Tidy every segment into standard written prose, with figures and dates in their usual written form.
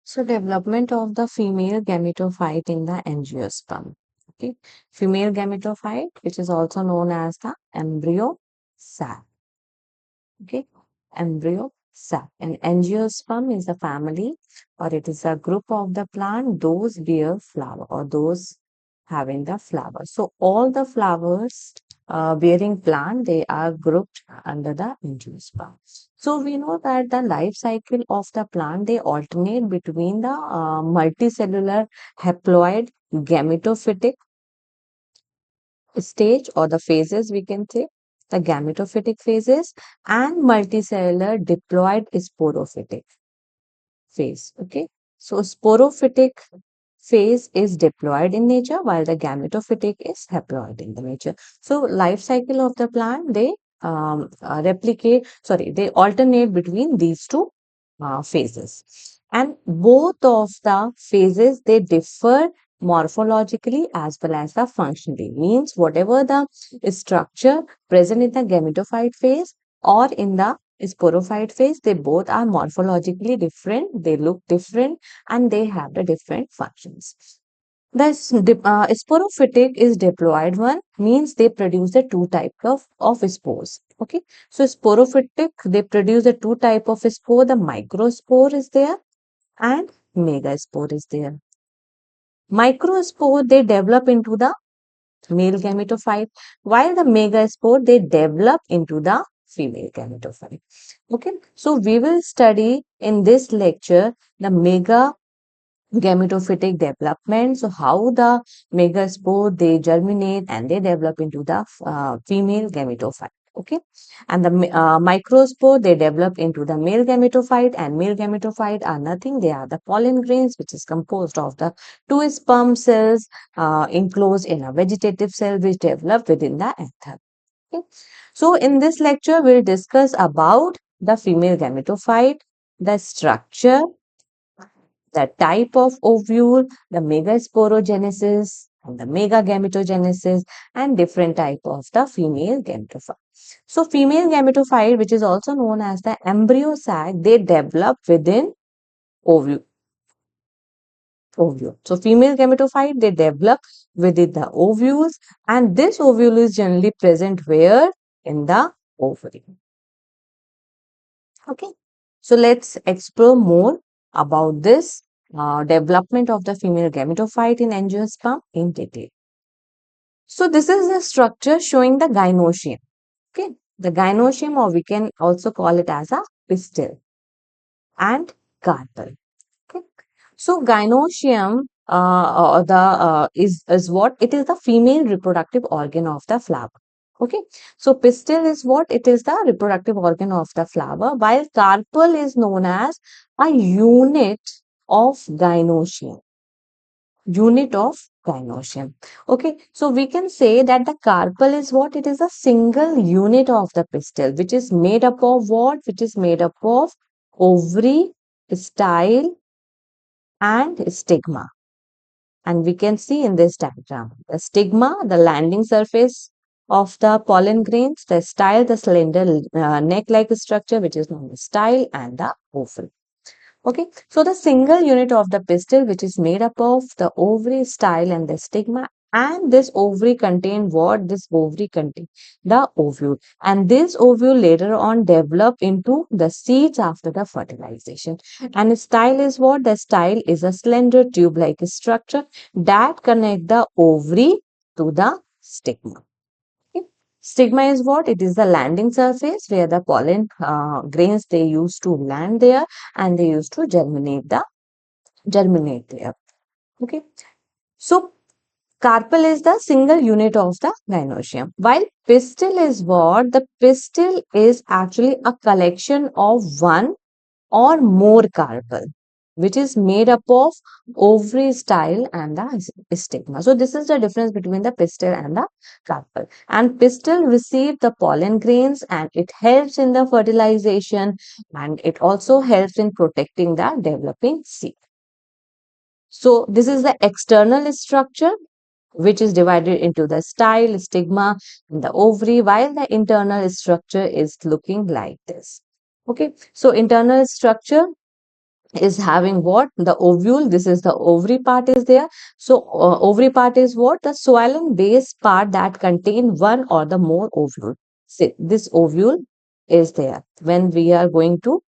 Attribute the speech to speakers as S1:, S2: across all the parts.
S1: So development of the female gametophyte in the angiosperm. Okay, female gametophyte, which is also known as the embryo sac. Okay, embryo sac. An angiosperm is a family, or it is a group of the plant. Those bear flower, or those having the flower. So all the flowers bearing plant, they are grouped under the angiosperm. So we know that the life cycle of the plant, they alternate between the multicellular haploid gametophytic stage, or the phases, we can say the gametophytic phases, and multicellular diploid sporophytic phase. Okay, so sporophytic phase is diploid in nature, while the gametophytic is haploid in the nature. So life cycle of the plant, they they alternate between these two phases, and both of the phases, they differ morphologically as well as the functionally. Means whatever the structure present in the gametophyte phase or in the sporophyte phase, they both are morphologically different, they look different, and they have the different functions. The sporophytic is diploid one, means they produce the two types of spores. Okay, so sporophytic, they produce the two type of spore. The microspore is there and megaspore is there. Microspore, they develop into the male gametophyte, while the megaspore, they develop into the female gametophyte. Okay, so we will study in this lecture the gametophytic development. So how the megaspore, they germinate and they develop into the female gametophyte. Okay, and the microspore, they develop into the male gametophyte, and male gametophyte are nothing, they are the pollen grains, which is composed of the two sperm cells enclosed in a vegetative cell, which develop within the anther. Okay, so in this lecture we'll discuss about the female gametophyte, the structure, the type of ovule, the megasporogenesis, and the megagametogenesis, and different type of the female gametophyte. So female gametophyte, which is also known as the embryo sac, they develop within ovule. So female gametophyte, they develop within the ovules, and this ovule is generally present where? In the ovary. Okay, so let's explore more about this development of the female gametophyte in angiosperm in detail. So this is the structure showing the gynoecium. Okay, the gynoecium, or we can also call it as a pistil and carpel. Okay, so gynoecium is what it is, the female reproductive organ of the flower. Okay, so pistil is what it is, the reproductive organ of the flower, while carpel is known as a unit of gynoecium. Unit of gynoecium. Okay, so we can say that the carpel is what it is, a single unit of the pistil, which is made up of what? Which is made up of ovary, style, and stigma. And we can see in this diagram, the stigma, the landing surface of the pollen grains, the style, the slender neck-like structure, which is known as style, and the ovule. Okay, so the single unit of the pistil, which is made up of the ovary, style, and the stigma, and this ovary contain what? This ovary contain the ovule, and this ovule later on develop into the seeds after the fertilization. And style is what? The style is a slender tube-like structure that connect the ovary to the stigma. Okay. Stigma is what? It is the landing surface where the pollen grains, they used to land there, and they used to germinate there. Okay. So carpel is the single unit of the gynoecium, while pistil is what? The pistil is actually a collection of one or more carpel, which is made up of ovary, style, and the stigma. So this is the difference between the pistil and the carpel. And pistil receive the pollen grains, and it helps in the fertilization, and it also helps in protecting the developing seed. So this is the external structure, which is divided into the style, stigma, and the ovary, while the internal structure is looking like this. Okay, so internal structure, is having what? The ovule. This is the ovary part is there. So ovary part is what? The xylem base part that contain one or the more ovule. See, this ovule is there. When we are going to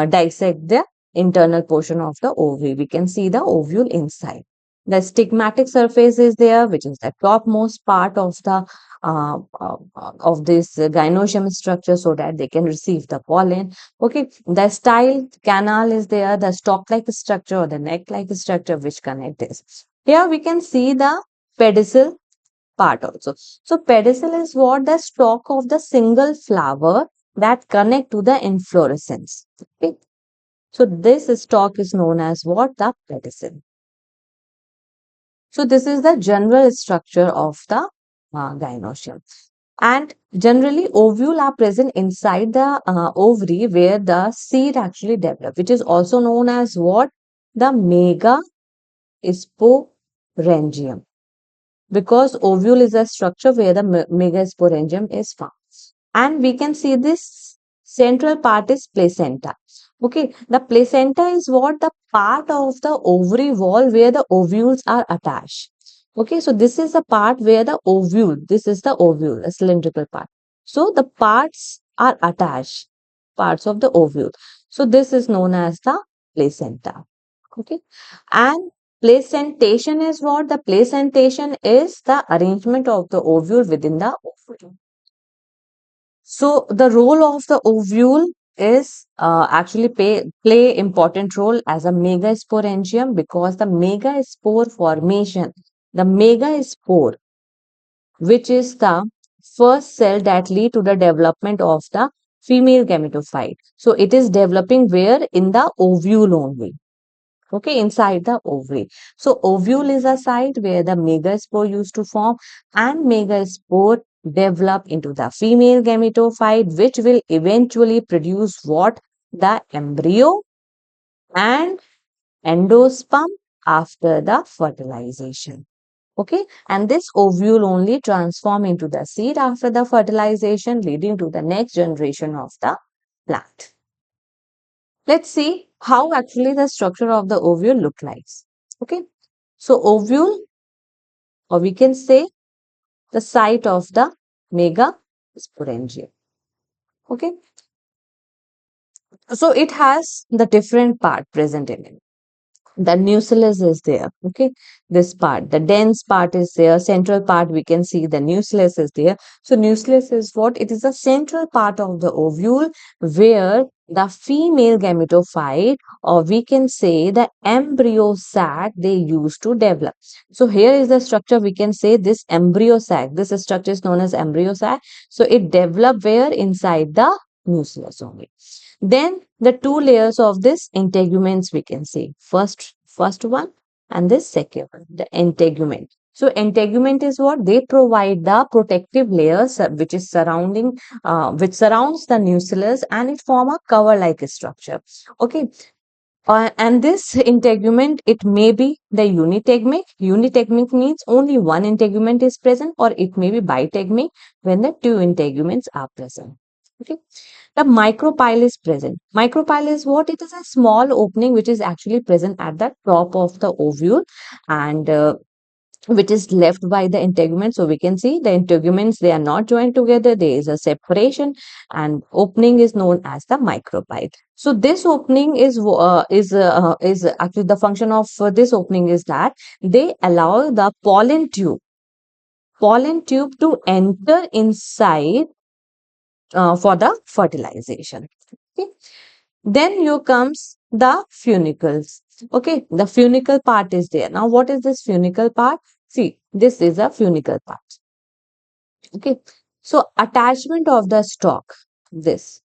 S1: dissect the internal portion of the ovary, we can see the ovule inside. The stigmatic surface is there, which is the topmost part of this gynoecium structure, so that they can receive the pollen. Okay, the style canal is there, the stalk-like structure or the neck-like structure which connect this. Here we can see the pedicel part also. So pedicel is what? The stalk of the single flower that connect to the inflorescence. Okay. So this stalk is known as what? The pedicel. So this is the general structure of the gynoecium. And generally, ovule are present inside the ovary where the seed actually develop, which is also known as what? The megasporangium. Because ovule is a structure where the megasporangium is found. And we can see this central part is placenta. Okay, the placenta is what? The part of the ovary wall where the ovules are attached. Okay, so this is the part where the ovule, this is the ovule, a cylindrical part. So the parts are attached, parts of the ovule. So this is known as the placenta. Okay, and placentation is what? The placentation is the arrangement of the ovule within the ovule. So the role of the ovule is actually play important role as a megasporangium, because the megaspore formation, the megaspore, which is the first cell that lead to the development of the female gametophyte. So it is developing where? In the ovule only. Okay, inside the ovary. So ovule is a site where the megaspore used to form, and megaspore develop into the female gametophyte, which will eventually produce what? The embryo and endosperm after the fertilization. Okay, and this ovule only transform into the seed after the fertilization, leading to the next generation of the plant. Let's see how actually the structure of the ovule look like. Okay, so ovule, or we can say the site of the megasporangium. Okay, so it has the different part present in it. The nucleus is there. Okay, this part, the dense part is there, central part we can see the nucleus is there. So nucleus is what? It is a central part of the ovule where the female gametophyte, or we can say the embryo sac, they used to develop. So here is the structure. We can say this embryo sac, this structure is known as embryo sac. So it developed where? Inside the nucleus only. Then the two layers of this integuments we can see. First one and this second one, the integument. So integument is what? They provide the protective layers which is which surrounds the nucleus, and it form a cover-like structure. Okay, and this integument, it may be the unitegmic. Unitegmic means only one integument is present, or it may be bitegmic when the two integuments are present. Okay. The micropyle is present. Micropyle is what? It is a small opening which is actually present at the top of the ovule, and which is left by the integument. So we can see the integuments, they are not joined together. There is a separation, and opening is known as the micropyle. So this opening is actually the function of this opening is that they allow the pollen tube to enter inside for the fertilization. Okay. Then here comes the funicles. Okay, the funicle part is there. Now, what is this funicle part? See, this is a funicle part. Okay, so attachment of the stalk, this.